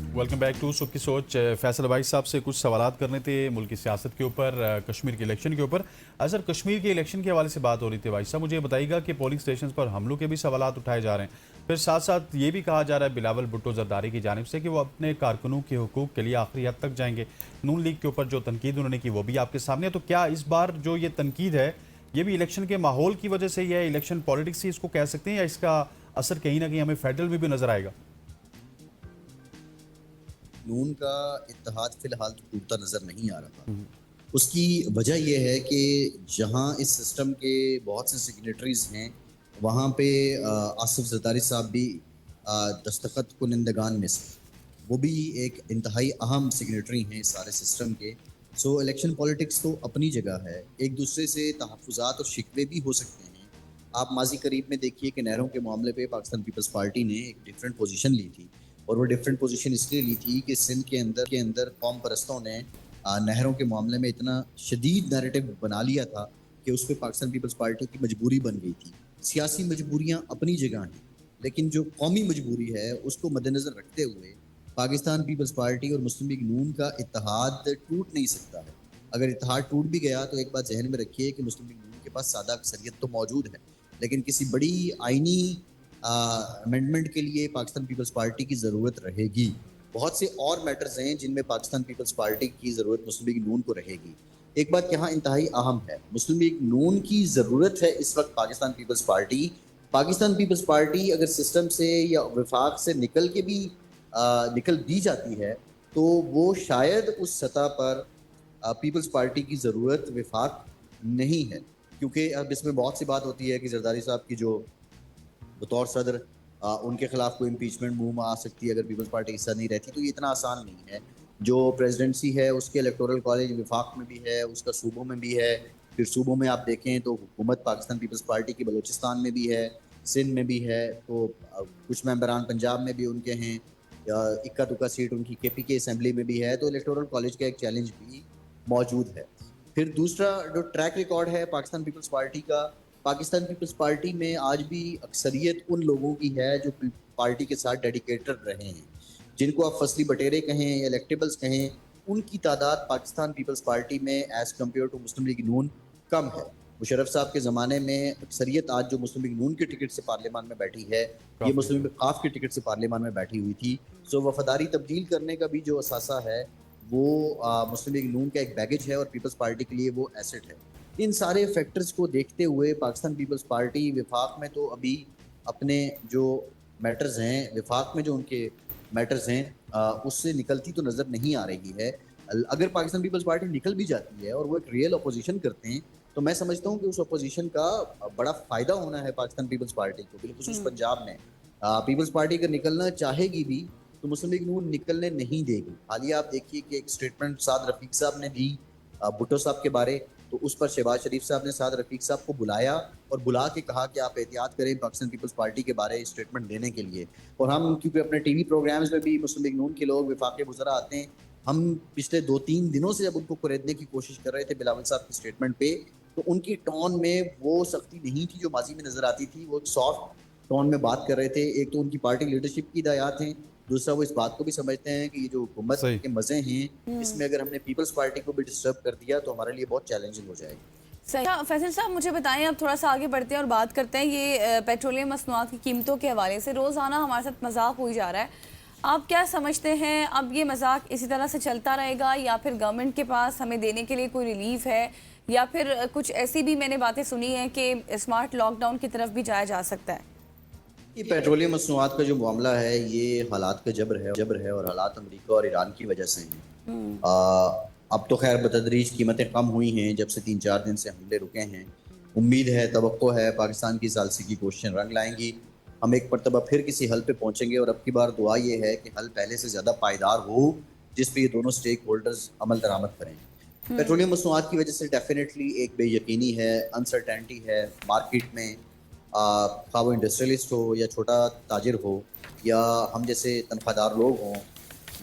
Welcome back to सबकी सोच। फैसल भाई साहब से कुछ सवालात करने थे मुल्क की सियासत के ऊपर, कश्मीर के इलेक्शन के ऊपर। सर, कश्मीर के इलेक्शन के हवाले से बात हो रही थी। भाई साहब, मुझे बताइएगा कि पोलिंग स्टेशन पर हमलों के भी सवालात उठाए जा रहे हैं। फिर साथ साथ ये भी कहा जा रहा है बिलावल भुट्टो जरदारी की जानिब से कि वो अपने कारकुनों के हुकूक के लिए आखिरी हद तक जाएंगे। नून लीग के ऊपर जो तनकीद उन्होंने की वो भी आपके सामने है। तो क्या इस बार जो ये तनकीद है ये भी इलेक्शन के माहौल की वजह से ही है, इलेक्शन पॉलिटिक्स ही इसको कह सकते हैं, या इसका असर कहीं ना कहीं हमें फेडरल में भी नजर आएगा? नून का इत्तेहाद फिलहाल तो टूटता नज़र नहीं आ रहा। उसकी वजह यह है कि जहां इस सिस्टम के बहुत से सिग्नेटरीज हैं, वहां पे आसिफ जरदारी साहब भी दस्तखत कुनिंदगान में से, वो भी एक इंतहाई अहम सिग्नेटरी हैं इस सारे सिस्टम के। सो इलेक्शन पॉलिटिक्स तो अपनी जगह है, एक दूसरे से तहफ़्फ़ुज़ात और शिकवे भी हो सकते हैं। आप माजी करीब में देखिए कि नहरों के मामले पे पाकिस्तान पीपल्स पार्टी ने एक डिफरेंट पोजीशन ली थी, और वो डिफरेंट पोजीशन इसलिए ली थी कि सिंध के अंदर कौम परस्तों ने नहरों के मामले में इतना शदीद नैरेटिव बना लिया था कि उस पर पाकिस्तान पीपल्स पार्टी की मजबूरी बन गई थी। सियासी मजबूरियां अपनी जगह हैं, लेकिन जो कौमी मजबूरी है उसको मद्देनज़र रखते हुए पाकिस्तान पीपल्स पार्टी और मुस्लिम लीग नून का इत्तेहाद टूट नहीं सकता है। अगर इत्तेहाद टूट भी गया तो एक बात जहन में रखिए कि मुस्लिम लीग नून के पास सादा अक्सरियत तो मौजूद है, लेकिन किसी बड़ी आइनी अमेंडमेंट के लिए पाकिस्तान पीपल्स पार्टी की ज़रूरत रहेगी। बहुत से और मैटर्स हैं जिनमें पाकिस्तान पीपल्स पार्टी की ज़रूरत मुस्लिम लीग नून को रहेगी। एक बात यहाँ इंतहाई अहम है, मुस्लिम लीग नून की ज़रूरत है इस वक्त पाकिस्तान पीपल्स पार्टी अगर सिस्टम से या विफाक से निकल भी जाती है, तो वो शायद उस सतह पर पीपल्स पार्टी की ज़रूरत विफाक नहीं है। क्योंकि अब इसमें बहुत सी बात होती है कि जरदारी साहब की जो बतौर सदर उनके खिलाफ कोई इम्पीचमेंट मुंह में आ सकती है अगर पीपल्स पार्टी हिस्सा नहीं रहती, तो ये इतना आसान नहीं है। जो प्रेसिडेंसी है उसके इलेक्टोरल कॉलेज विफाक में भी है, उसका सूबों में भी है। फिर सूबों में आप देखें तो हुकूमत पाकिस्तान पीपल्स पार्टी की बलूचिस्तान में भी है, सिंध में भी है, तो कुछ मेंबरान पंजाब में भी उनके हैं, इक्का दुक्का सीट उनकी केपी के असम्बली में भी है, तो इलेक्टोरल कॉलेज का एक चैलेंज भी मौजूद है। फिर दूसरा जो ट्रैक रिकॉर्ड है पाकिस्तान पीपल्स पार्टी का, पाकिस्तान पीपल्स पार्टी में आज भी अक्सरियत उन लोगों की है जो पार्टी के साथ डेडिकेटेड रहे हैं, जिनको आप फसली बटेरे कहें या इलेक्टेबल्स कहें, उनकी तादाद पाकिस्तान पीपल्स पार्टी में as compare to Muslim League Noon कम है। मुशर्रफ साहब के ज़माने में अक्सरियत आज जो मुस्लिम लीग नून के टिकट से पार्लियामान में बैठी है, ये काफी मुस्लिम लीग काफ के टिकट से पार्लियामान में बैठी हुई थी। सो वफादारी तब्दील करने का भी जो असासा है वो मुस्लिम लीग नून का एक बैगेज है और पीपल्स पार्टी के लिए वो एसेट है। इन सारे फैक्टर्स को देखते हुए पाकिस्तान पीपल्स पार्टी विफाक में तो अभी अपने जो मैटर्स हैं, विफाक में जो उनके मैटर्स हैं, उससे निकलती तो नज़र नहीं आ रही है। अगर पाकिस्तान पीपल्स पार्टी निकल भी जाती है और वो एक रियल अपोजिशन करते हैं, तो मैं समझता हूँ कि उस अपोजिशन का बड़ा फ़ायदा होना है पाकिस्तान पीपल्स पार्टी को, बिलखुसूस पंजाब में। पीपल्स पार्टी अगर निकलना चाहेगी भी तो मुस्लिम लीग नून निकलने नहीं देगी। हालिया आप देखिए कि एक स्टेटमेंट साद रफीक साहब ने दी भुट्टो साहब के बारे, तो उस पर शहबाज शरीफ साहब ने साद रफीक साहब को बुलाया और बुला के कहा कि आप एहतियात करें पाकिस्तान पीपल्स पार्टी के बारे स्टेटमेंट देने के लिए। और हम क्योंकि अपने टीवी प्रोग्राम्स में भी मुस्लिम लीग नून के लोग विफाक वज़रा आते हैं, हम पिछले 2-3 दिनों से जब उनको कुरेदने की कोशिश कर रहे थे बिलावल साहब के स्टेटमेंट पे, तो उनकी टोन में वो सख्ती नहीं थी जो माजी में नजर आती थी। वो सॉफ्ट टोन में बात कर रहे थे। एक तो उनकी पार्टी लीडरशिप की हिदायत हैं, दूसरा वो इस बात को भी समझते हैं कि ये जो हुकूमत सही। के मज़े हैं, इसमें अगर हमने पीपल्स पार्टी को भी डिस्टर्ब कर दिया तो हमारे लिए बहुत चैलेंजिंग हो जाएगी। सही। अच्छा, फैसल साहब मुझे बताएं, अब थोड़ा सा आगे बढ़ते हैं और बात करते हैं ये पेट्रोलियम मसनूआत की कीमतों के हवाले से रोज़ाना हमारे साथ मजाक हो ही जा रहा है। आप क्या समझते हैं, अब ये मजाक इसी तरह से चलता रहेगा या फिर गवर्नमेंट के पास हमें देने के लिए कोई रिलीफ है, या फिर कुछ ऐसी भी मैंने बातें सुनी हैं कि स्मार्ट लॉकडाउन की तरफ भी जाया जा सकता है? ये पेट्रोलियम मसनूआत का जो मामला है ये हालात का जबर है और हालात अमेरिका और ईरान की वजह से हैं। अब तो खैर बतदरीज कीमतें कम हुई हैं जब से 3-4 दिन से हमले रुके हैं। उम्मीद है, तवक्को है पाकिस्तान की सालसी की कोशिशें रंग लाएंगी। हम एक मरतबा फिर किसी हल पे पहुंचेंगे और अब की बार दुआ ये है कि हल पहले से ज़्यादा पायदार हो, जिस पे ये दोनों स्टेक होल्डर्स अमल दरामद करें। पेट्रोलियम मसनूआत की वजह से डेफिनेटली एक बेयकीनी है, अनसर्टेनिटी है मार्केट में। खा वो इंडस्ट्रियलिस्ट हो या छोटा ताजिर हो या हम जैसे तनख्वाहदार लोग हों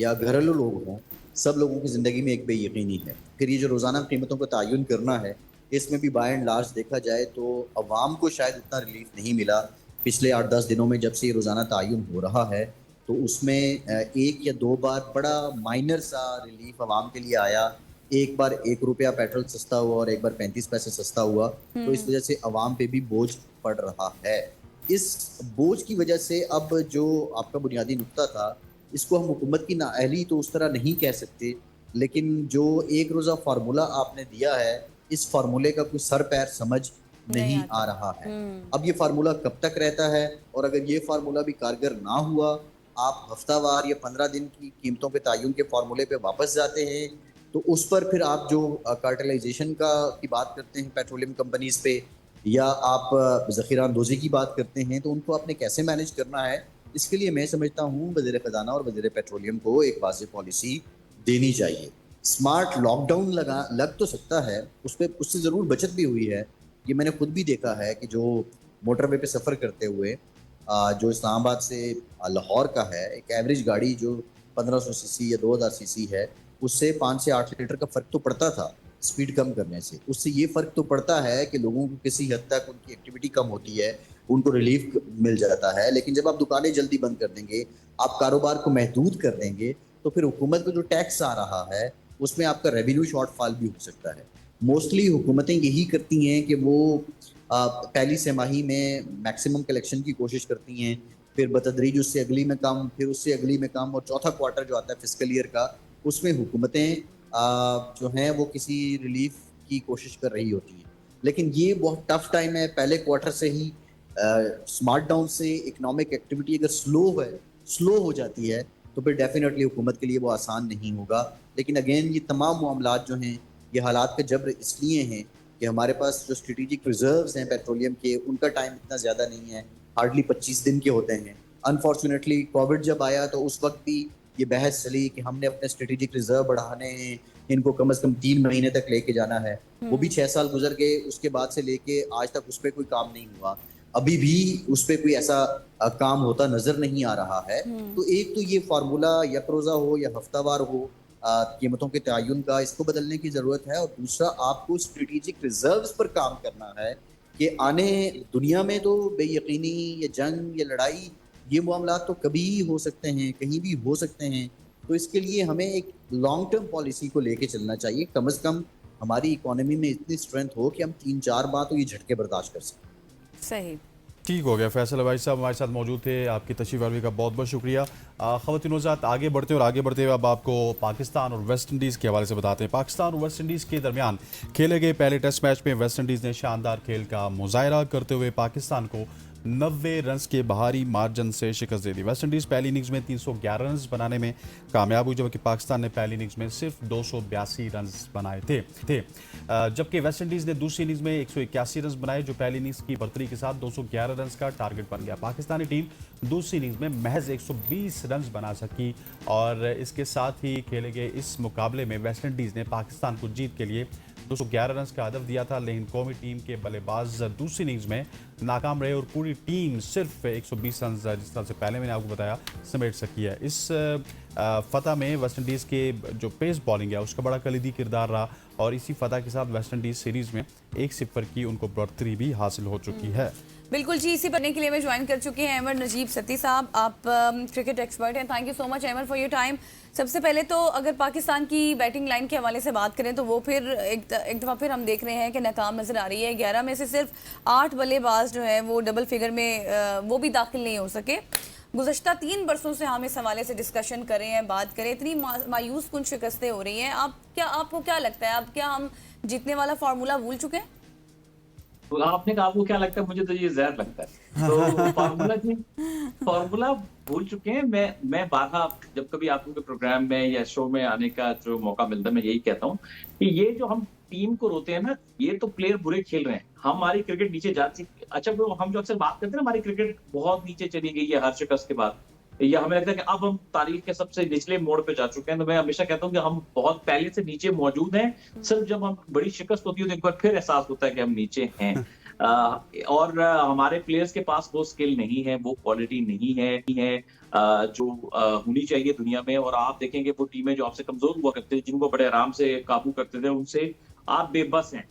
या घरेलू लोग हों, सब लोगों की ज़िंदगी में एक बेयकीनी है। फिर ये जो रोज़ाना कीमतों का तयन करना है, इसमें भी बाय एंड लार्ज देखा जाए तो अवाम को शायद उतना रिलीफ नहीं मिला पिछले 8-10 दिनों में जब से ये रोज़ाना तयन हो रहा है। तो उसमें एक या दो बार बड़ा माइनर सा रिलीफ आवाम के लिए आया। एक बार 1 रुपया पेट्रोल सस्ता हुआ और एक बार 35 पैसे सस्ता हुआ, तो इस वजह से आवाम पे भी बोझ पड़ रहा है। इस बोझ की वजह से अब जो आपका बुनियादी नुक्ता था, इसको हम हुकूमत की नाअहली तो उस तरह नहीं कह सकते, लेकिन जो एक रोज़ा फार्मूला आपने दिया है, इस फार्मूले का कोई सर पैर समझ नहीं आ रहा है। अब ये फार्मूला कब तक रहता है, और अगर ये फार्मूला भी कारगर ना हुआ, आप हफ्तावार या 15 दिन की कीमतों के तयन के फार्मूले पे वापस जाते हैं, तो उस पर फिर आप जो कार्टेलाइजेशन की बात करते हैं पेट्रोलियम कंपनीज पे, या आप ज़ख़ीरा अंदोज़ी की बात करते हैं, तो उनको आपने कैसे मैनेज करना है। इसके लिए मैं समझता हूँ वज़ीर ख़ज़ाना और वज़ीर पेट्रोलियम को एक वाज़ेह पॉलिसी देनी चाहिए। स्मार्ट लॉकडाउन लग तो सकता है, उससे ज़रूर बचत भी हुई है। ये मैंने खुद भी देखा है कि जो मोटरवे पे सफ़र करते हुए जो इस्लामाबाद से लाहौर का है, एक एवरेज गाड़ी जो 1500 सीसी या 2000 सीसी है, उससे 5 से 8 लीटर का फ़र्क तो पड़ता था स्पीड कम करने से। उससे ये फ़र्क तो पड़ता है कि लोगों को किसी हद तक उनकी एक्टिविटी कम होती है, उनको रिलीफ मिल जाता है। लेकिन जब आप दुकानें जल्दी बंद कर देंगे, आप कारोबार को महदूद कर देंगे, तो फिर हुकूमत को जो टैक्स आ रहा है, उसमें आपका रेवेन्यू शॉर्टफॉल भी हो सकता है। मोस्टली हुकूमतें यही करती हैं कि वो पहली तिमाही में मैक्सिमम कलेक्शन की कोशिश करती हैं, फिर बतदरीज उससे अगली में कम, फिर उससे अगली में कम, और चौथा क्वार्टर जो आता है फिस्कल ईयर का, उसमें हुकूमतें जो हैं वो किसी रिलीफ की कोशिश कर रही होती हैं। लेकिन ये बहुत टफ टाइम है। पहले क्वार्टर से ही स्मार्ट डाउन से इकोनॉमिक एक्टिविटी अगर स्लो हो जाती है, तो फिर डेफिनेटली हुकूमत के लिए वो आसान नहीं होगा। लेकिन अगेन ये तमाम मामलात जो हैं, ये हालात का जबर इसलिए हैं कि हमारे पास जो स्ट्रेटेजिक रिजर्व्स हैं पेट्रोलियम के, उनका टाइम इतना ज़्यादा नहीं है, हार्डली 25 दिन के होते हैं। अनफॉर्चुनेटली कोविड जब आया तो उस वक्त भी ये बहस चली कि हमने अपने स्ट्रेटेजिक रिजर्व बढ़ाने हैं, इनको कम से कम 3 महीने तक लेके जाना है। वो भी 6 साल गुजर गए, उसके बाद से लेके आज तक उस पर कोई काम नहीं हुआ। अभी भी उस पर कोई ऐसा काम होता नजर नहीं आ रहा है। तो एक तो ये फार्मूला यक रोज़ा हो या हफ्तावार हो, कीमतों के तयन का, इसको बदलने की ज़रूरत है। और दूसरा, आपको स्ट्रेटेजिक रिजर्व्स पर काम करना है कि आने दुनिया में तो बेयकीनी या जंग या लड़ाई, ये मामला तो कभी हो सकते हैं, कहीं भी हो सकते हैं। तो इसके लिए हमें एक लॉन्ग टर्म पॉलिसी को लेके चलना चाहिए। कम से कम हमारी इकोनॉमी में इतनी स्ट्रेंथ हो कि हम 3-4 बार तो ये झटके बर्दाश्त कर सकें। सही। ठीक हो गया। फैसल हवाई साहब हमारे साथ मौजूद थे, आपकी तशरीफ आवर का बहुत बहुत शुक्रिया। ख़वातीन हज़रात, आगे बढ़ते हैं और आगे बढ़ते हुए अब आपको पाकिस्तान और वेस्ट इंडीज़ के हवाले से बताते हैं। पाकिस्तान और वेस्ट इंडीज़ के दरमियान खेले गए पहले टेस्ट मैच में वेस्ट इंडीज़ ने शानदार खेल का मुजाहरा करते हुए पाकिस्तान को 90 रन के बाहरी मार्जिन से शिकस्त दे दी। वेस्ट इंडीज़ पहली इनिंग्स में 311 रन बनाने में कामयाब हुई, जबकि पाकिस्तान ने पहली इनिंग्स में सिर्फ 282 रन बनाए थे। जबकि वेस्ट इंडीज़ ने दूसरी इनिंग्स में 181 रन बनाए, जो पहली इनिंग्स की बढ़तरी के साथ 211 रन का टारगेट बन गया। पाकिस्तानी टीम दूसरी इनिंग्स में महज 120 रन बना सकी, और इसके साथ ही खेले गए इस मुकाबले में वेस्ट इंडीज़ ने पाकिस्तान को जीत के लिए 211 रन का हदफ दिया था। लेकिन कौमी टीम के बल्लेबाज दूसरी इनिंग्स में नाकाम रहे और पूरी टीम सिर्फ 120 रन, जिस तरह से पहले मैंने आपको बताया, समेट सकी है। इस फतह में वेस्ट इंडीज़ के जो पेस बॉलिंग है उसका बड़ा कलीदी किरदार रहा, और इसी फतह के साथ वेस्ट इंडीज़ सीरीज़ में 1-0 की उनको बढ़तरी भी हासिल हो चुकी है। बिल्कुल जी, इसी पढ़ने के लिए मैं ज्वाइन कर चुके हैं अहमद नजीब सती साहब। आप क्रिकेट एक्सपर्ट हैं। Thank you so much Ahmad for your time. सबसे पहले तो अगर पाकिस्तान की बैटिंग लाइन के हवाले से बात करें तो वो फिर एक दफ़ा फिर हम देख रहे हैं कि नाकाम नज़र आ रही है। 11 में से सिर्फ 8 बल्लेबाज जो है वो डबल फिगर में वो भी दाखिल नहीं हो सके। गुज़श्ता 3 बरसों से हम इस हवाले से डिस्कशन करें हैं, बात करें, इतनी मायूस कुन शिकस्तें हो रही हैं। आपको क्या लगता है, अब क्या हम जीतने वाला फार्मूला भूल चुके हैं? तो आपने कहा आपको क्या लगता है, मुझे तो ये जहर लगता है। तो फार्मूला भूल चुके हैं। मैं बारहा जब कभी आपको के प्रोग्राम में या शो में आने का जो मौका मिलता है, मैं यही कहता हूँ कि ये जो हम टीम को रोते हैं ना, ये तो प्लेयर बुरे खेल रहे हैं, हमारी क्रिकेट नीचे जा चुकी। अच्छा, हम जो अक्सर बात करते हैं ना, हमारी क्रिकेट बहुत नीचे चली गई है हर शिकस्त के बाद, या हमें लगता है कि अब हम तारीख के सबसे निचले मोड़ पे जा चुके हैं। तो मैं हमेशा कहता हूँ कि हम बहुत पहले से नीचे मौजूद हैं। सिर्फ जब हम बड़ी शिकस्त होती है तो एक बार फिर एहसास होता है कि हम नीचे हैं। और हमारे प्लेयर्स के पास वो स्किल नहीं है, वो क्वालिटी नहीं है जो होनी चाहिए दुनिया में। और आप देखेंगे वो टीमें जो आपसे कमजोर हुआ करती थी, जिनको बड़े आराम से काबू करते थे, उनसे आप बेबस हैं।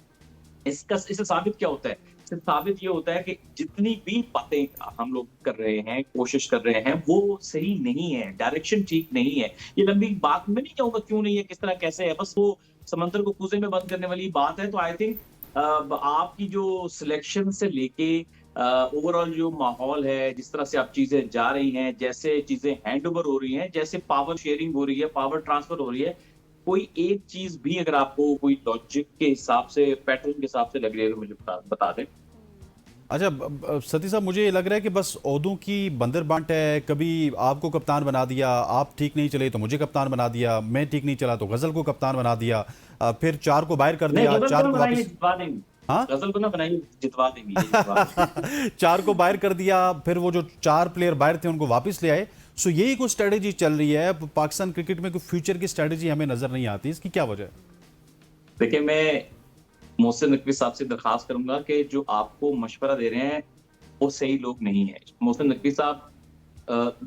इससे साबित क्या होता है से साबित ये होता है कि जितनी भी बातें हम लोग कर रहे हैं, कोशिश कर रहे हैं, वो सही नहीं है, डायरेक्शन ठीक नहीं है। ये लंबी बात मैं नहीं कहूँगा क्यों नहीं है, किस तरह कैसे है, बस वो समंदर को कूजे में बंद करने वाली बात है। तो आई थिंक आपकी जो सिलेक्शन से लेके ओवरऑल जो माहौल है, जिस तरह से आप चीजें जा रही हैं, जैसे चीजें हैंड ओवर हो रही हैं, जैसे पावर शेयरिंग हो रही है, पावर ट्रांसफर हो रही है, कोई एक चीज भी अगर आपको कोई लॉजिक के हिसाब से, पैटर्न के हिसाब से लग रही है तो मुझे बता दें। अच्छा सती साहब, मुझे लग रहा है कि बस ओहदों की बंदर बांट है। कभी आपको कप्तान बना दिया, आप ठीक नहीं चले तो मुझे कप्तान बना दिया, मैं ठीक नहीं चला तो गजल को कप्तान बना दिया, फिर 4 को बाहर कर नहीं, दिया, गजल 4 को को बनाइए, वापस जितवा देंगे। हाँ गजल को ना बनाइए, जितवा देंगे, ये जितवा देंगे। 4 को बाहर कर दिया, फिर वो जो 4 प्लेयर बाहर थे उनको वापस ले आए। सो यही कुछ स्ट्रेटेजी चल रही है पाकिस्तान क्रिकेट में, कोई फ्यूचर की स्ट्रेटेजी हमें नजर नहीं आती, इसकी क्या वजह है? देखिए, मैं मोहसिन नकवी साहब से दरखास्त करूंगा कि जो आपको मशवरा दे रहे हैं वो सही लोग नहीं है। मोहसिन नकवी साहब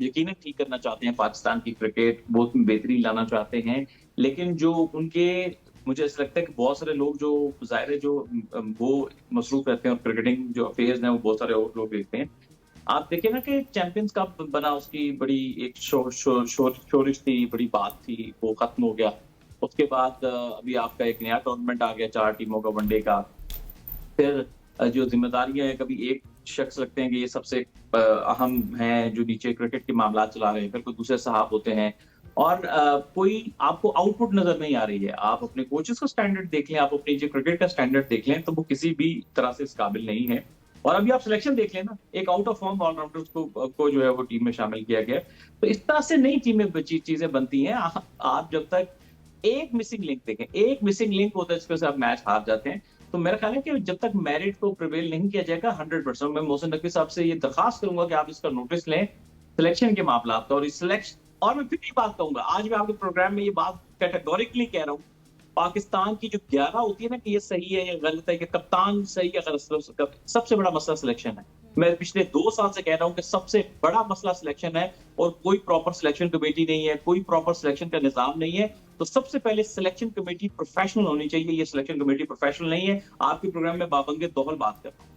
यकीनन ठीक करना चाहते हैं, पाकिस्तान की क्रिकेट बहुत बेहतरीन लाना चाहते हैं, लेकिन जो उनके, मुझे ऐसा लगता है कि बहुत सारे लोग जो जाहिर है जो वो मसरूफ रहते हैं और क्रिकेटिंग जो अफेयर्स हैं वो बहुत सारे और लोग देखते हैं। आप देखिए ना कि चैंपियंस कप बना, उसकी बड़ी एक शोरिश थी, बड़ी बात थी, वो खत्म हो गया। उसके बाद अभी आपका एक नया टूर्नामेंट आ गया 4 टीमों का वनडे का। फिर जो जिम्मेदारियां हैं, कभी एक शख्स लगते हैं कि ये सबसे अहम हैं जो नीचे क्रिकेट के मामला चला रहे हैं, फिर कोई दूसरे साहब होते हैं और कोई आपको आउटपुट नजर नहीं आ रही है। आप अपने कोचेस का स्टैंडर्ड देख लें, आप अपनी जो क्रिकेट का स्टैंडर्ड देख लें, तो वो किसी भी तरह से इस काबिल नहीं है। और अभी आप सिलेक्शन देख लें ना, एक आउट ऑफ फॉर्म ऑलराउंडर्स को जो है वो टीम में शामिल किया गया। तो इस तरह से नई टीमें चीजें बनती हैं। आप जब तक एक मिसिंग लिंक देखें, एक मिसिंग लिंक होता है जिसकी वजह से आप मैच हार जाते हैं। तो मेरा ख्याल है कि जब तक मेरिट को प्रिवेल नहीं किया जाएगा 100%, मैं मोहसिन नकवी साहब से ये दरखास्त करूंगा कि आप इसका नोटिस लें सिलेक्शन के मामला। और इस सिलेक्शन, और मैं फिर ये बात कहूंगा, आज मैं आपके प्रोग्राम में ये बात कैटेगोरिकली कह रहा हूँ, पाकिस्तान की जो 11 होती है ना कि ये सही है या गलत है, कि कप्तान सही है गलत, सबसे बड़ा मसला सिलेक्शन है। मैं पिछले 2 साल से कह रहा हूँ कि सबसे बड़ा मसला सिलेक्शन है और कोई प्रॉपर सिलेक्शन कमेटी नहीं है, कोई प्रॉपर सिलेक्शन का निजाम नहीं है। तो सबसे पहले सिलेक्शन कमेटी प्रोफेशनल होनी चाहिए। ये सिलेक्शन कमेटी प्रोफेशनल नहीं है। आपके प्रोग्राम में बाबंगे दोहल बात कर रहा हूँ।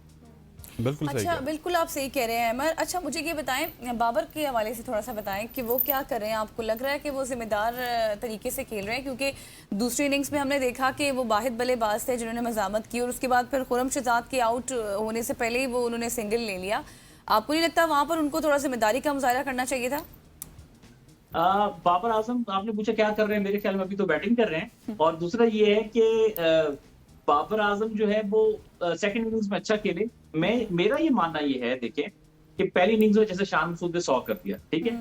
बिल्कुल सही अच्छा, कहा। बिल्कुल आप सही कह रहे हैं अमर। अच्छा, मुझे ये बताएं, बाबर के हवाले से थोड़ा सा बताएं कि वो क्या कर रहे हैं। आपको लग रहा है कि वो जिम्मेदार तरीके से खेल रहे हैं? क्योंकि दूसरी इनिंग्स में हमने देखा कि वो वाहिद बल्लेबाज थे जिन्होंने मजामत की और उसके बाद फिर खुरम शहजाद के आउट होने से पहले ही वो उन्होंने सिंगल ले लिया। आपको नहीं लगता वहां पर उनको थोड़ा जिम्मेदारी का मुजाहरा करना चाहिए था? बाबर आजम, आपने पूछा क्या कर रहे हैं, मेरे ख्याल में अभी तो बैटिंग कर रहे हैं। और दूसरा ये है कि बाबर आजम जो है वो सेकंड इनिंग्स में अच्छा खेले। मेरा ये मानना ये है, देखें कि पहली इनिंग्स में जैसे शान मसूद ने 100 कर दिया, ठीक है,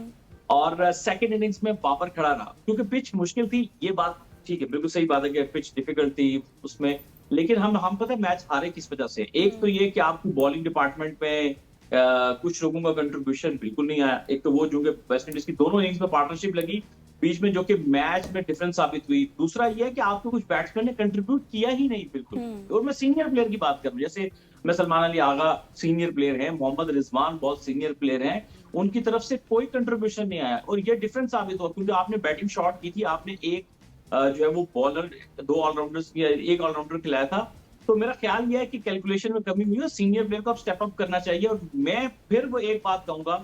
और सेकंड इनिंग्स में बाबर खड़ा रहा क्योंकि पिच मुश्किल थी। ये बात ठीक है, बिल्कुल सही बात है कि पिच डिफिकल्ट थी उसमें, लेकिन हम पता है मैच हारे किस वजह से। एक तो ये कि आपको बॉलिंग डिपार्टमेंट में कुछ लोगों का कंट्रीब्यूशन बिल्कुल नहीं आया। एक तो वो जो कि वेस्ट इंडीज की दोनों इनिंग्स में पार्टनरशिप लगी बीच में, जो कि मैच में डिफरेंस साबित हुई। दूसरा ये है कि आपको कुछ बैट्समैन ने कंट्रीब्यूट किया ही नहीं बिल्कुल। और मैं सीनियर प्लेयर की बात कर रहा हूँ, जैसे मैं सलमान अली आगा सीनियर प्लेयर हैं, मोहम्मद रिजवान बहुत सीनियर प्लेयर हैं, उनकी तरफ से कोई कंट्रीब्यूशन नहीं आया और ये डिफरेंस साबित हुआ क्योंकि आपने बैटिंग शॉट की थी, आपने एक जो है वो बॉलर, 2 ऑलराउंडर्स या 1 ऑलराउंडर खिलाया था। तो मेरा ख्याल यह है कि कैलकुलेशन में कमी हुई है, सीनियर प्लेयर को अब स्टेप अप करना चाहिए। और मैं फिर वो एक बात कहूंगा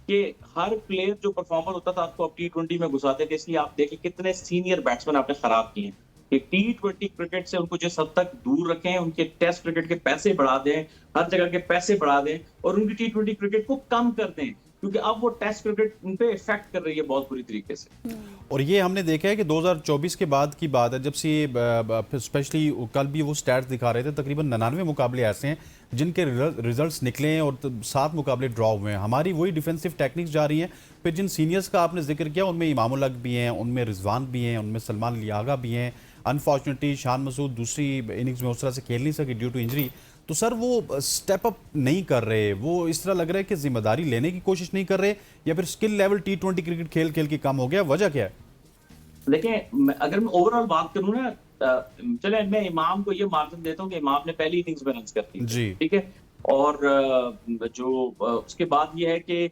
कि हर प्लेयर जो परफॉर्मर होता था आपको अब T20 में घुसाते थे, इसलिए आप देखें कितने सीनियर बैट्समैन आपने खराब किए हैं। कि T20 क्रिकेट से उनको जिस हद तक दूर रखें, उनके टेस्ट क्रिकेट के पैसे बढ़ा दें, हर जगह के पैसे बढ़ा दें और उनकी T20 क्रिकेट को कम कर दें, क्योंकि अब वो टेस्ट क्रिकेट उन पे इफेक्ट कर रही है बहुत बुरी तरीके से। और ये हमने देखा है कि 2024 के बाद की बात है, जब से स्पेशली कल भी वो स्टैट्स दिखा रहे थे, तकरीबन 99 मुकाबले ऐसे हैं जिनके रिजल्ट्स निकले हैं और 7 मुकाबले ड्रॉ हुए हैं। हमारी वही डिफेंसिव टेक्निक्स जा रही हैं। फिर जिन सीनियर्स का आपने जिक्र किया उनमें इमामुल हक भी हैं, उनमें रिजवान भी हैं, उनमें सलमान अली आगा भी हैं। अनफॉर्चुनेटली शान मसूद दूसरी इनिंग्स में उस तरह से खेल नहीं सके ड्यू टू इंजरी। तो सर वो स्टेप अप नहीं कर रहे, वो इस तरह लग रहा है कि जिम्मेदारी लेने की कोशिश नहीं कर रहे, या फिर स्किल लेवल T20 क्रिकेट खेल खेल के कम हो गया, वजह क्या है? देखें, अगर मैं ओवरऑल बात करूं ना, चले मैं इमाम को ये मार्जिन देता हूं कि इमाम ने पहली इनिंग्स में रन्स कर दी जी, ठीक है। और जो उसके बाद ये है कि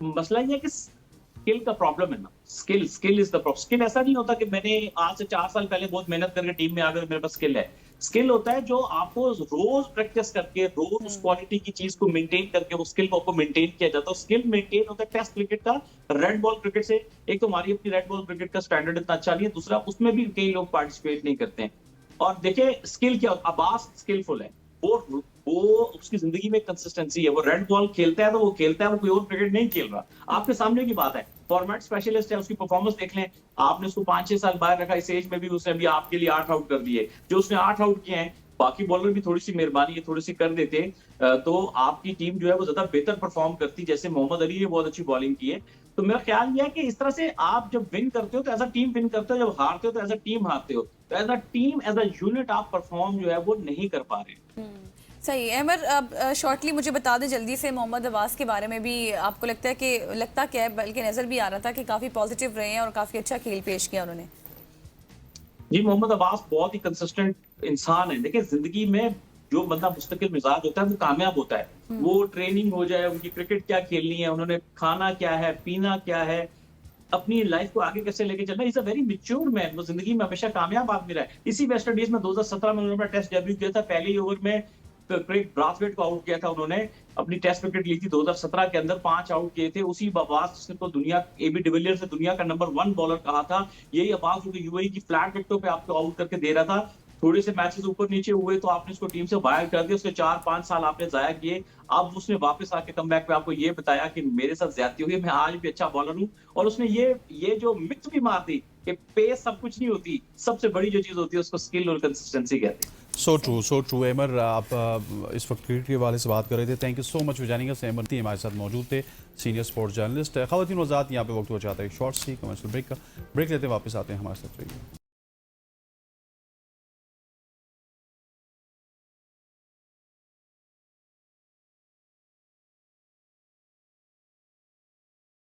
मसला ये है कि स्किल का प्रॉब्लम है ना, skill is the problem. Skill ऐसा नहीं होता कि मैंने आज से 4 साल पहले बहुत मेहनत करके टीम में आ गए, मेरे पास स्किल है। स्किल होता है जो आपको रोज प्रैक्टिस करके रोज उस क्वालिटी की चीज को मेंटेन करके वो स्किल को आपको मेंटेन किया जाता है। स्किल मेंटेन होता है टेस्ट क्रिकेट का रेड बॉल क्रिकेट से। एक तो हमारी अपनी रेड बॉल क्रिकेट का स्टैंडर्ड इतना अच्छा नहीं है, दूसरा उसमें भी कई लोग पार्टिसिपेट नहीं करते हैं। और देखिए स्किल क्या, अब्बास स्किलफुल है, वो उसकी जिंदगी में कंसिस्टेंसी है। वो रेड बॉल खेलता है तो वो खेलता है, वो कोई और क्रिकेट नहीं खेल रहा। आपके सामने की बात है, फॉर्मेट स्पेशलिस्ट है, उसकी परफॉर्मेंस देख लें। आपने उसको 5-6 साल बाहर रखा, इस एज में भी उसने अभी आपके लिए 8 आउट कर दिए। जो उसने 8 आउट किए हैं, बाकी बॉलर भी थोड़ी सी मेहरबानी है, थोड़ी सी कर देते तो आपकी टीम जो है वो ज्यादा बेहतर परफॉर्म करती। जैसे मोहम्मद अली ने बहुत अच्छी बॉलिंग की है। तो मेरा ख्याल ये है कि इस तरह से आप जब विन करते हो तो एज अ टीम विन करते हो, जब हारते हो तो एज अ टीम हारते हो। तो as a team, as a unit आप परफॉर्म जो है वो नहीं कर पा रहे। सही। अमर, अब शॉर्टली मुझे बता दें जल्दी से मोहम्मद अब्बास के बारे में भी, आपको लगता है कि, लगता क्या है, बल्कि नज़र भी आ रहा था कि काफ़ी पॉजिटिव रहे हैं और काफ़ी अच्छा खेल पेश किया उन्होंने। जी, मोहम्मद अब्बास बहुत ही कंसिस्टेंट इंसान है। देखिए जिंदगी में जो बंदा मुस्तकिल मिजाज होता है वो कामयाब होता है। वो ट्रेनिंग हो जाए, उनकी क्रिकेट क्या खेलनी है, उन्होंने खाना क्या है, पीना क्या है, अपनी लाइफ को आगे कैसे लेके चलना, is a very mature man. वो जिंदगी में हमेशा कामयाब आदमी रहा है। इसी वेस्ट इंडीज में 2017 में उन्होंने टेस्ट डेब्यू किया था। पहले ही ओवर में क्रेग ब्राथवेट को आउट किया था उन्होंने। अपनी टेस्ट विकेट ली थी 2017 के अंदर, 5 आउट किए थे। उसी अब्बास जिसने तो दुनिया, एबी डिविलियर्स से दुनिया का नंबर 1 बॉलर कहा था, यही अब्बास जो यूएई की फ्लैट विकेटों पे आपको आउट करके दे रहा था। थोड़े से मैचेस ऊपर नीचे हुए तो आपने उसको टीम से बाहर कर दिया, उसके 4-5 साल आपने जाया किए। अब उसने वापस आके कमबैक पे आपको ये बताया कि मेरे साथ ज्यादती हुई है, मैं आज भी अच्छा बॉलर हूँ। और उसने ये जो मिथ भी मार दी कि पेस सब कुछ नहीं होती, सबसे बड़ी जो चीज होती है उसको स्किल और कंसिस्टेंसी कहते हैं। So true. अमर, आप इस वक्त क्रिकेट के हवाले से बात कर रहे थे। Thank you so much for joining us. Amar थी हमारे साथ मौजूद थे, सीनियर स्पोर्ट्स जर्नलिस्ट। ख़वातीन वज़ात यहाँ पे वक्त हो जाता है शॉर्ट सी कमर्शियल ब्रेक का। ब्रेक लेते हैं, वापस आते हैं, हमारे साथ रहिए।